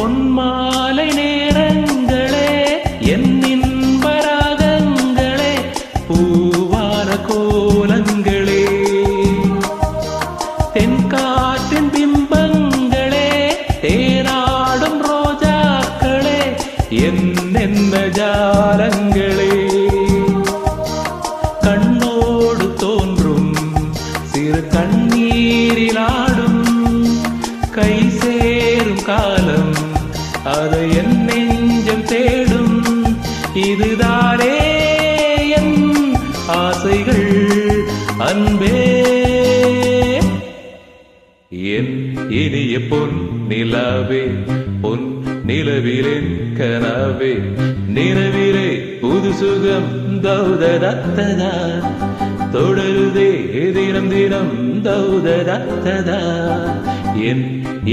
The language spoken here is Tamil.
பொன்மாலை நேரங்களே என் இன்பராகங்களே பூவான கோலங்களே தென்காற்றின் பிம்பங்களே தேனாடும் ரோஜாக்களே என்னென்ன ஜாலங்களே கண்ணோடு தோன்றும் சிறு கண்ணீரிலாடும் கை சேரும் காலம் அதை என் நெஞ்சம் தேடும் இதுதானே என் ஆசைகள் அன்பே என் இனிய பொன் நிலாவே பொன் நிலவிலேன் கனாவே நிலவிலே புது சுகம் தௌததத்ததா தொடருதே தினம் தினம் தௌததத்ததா என்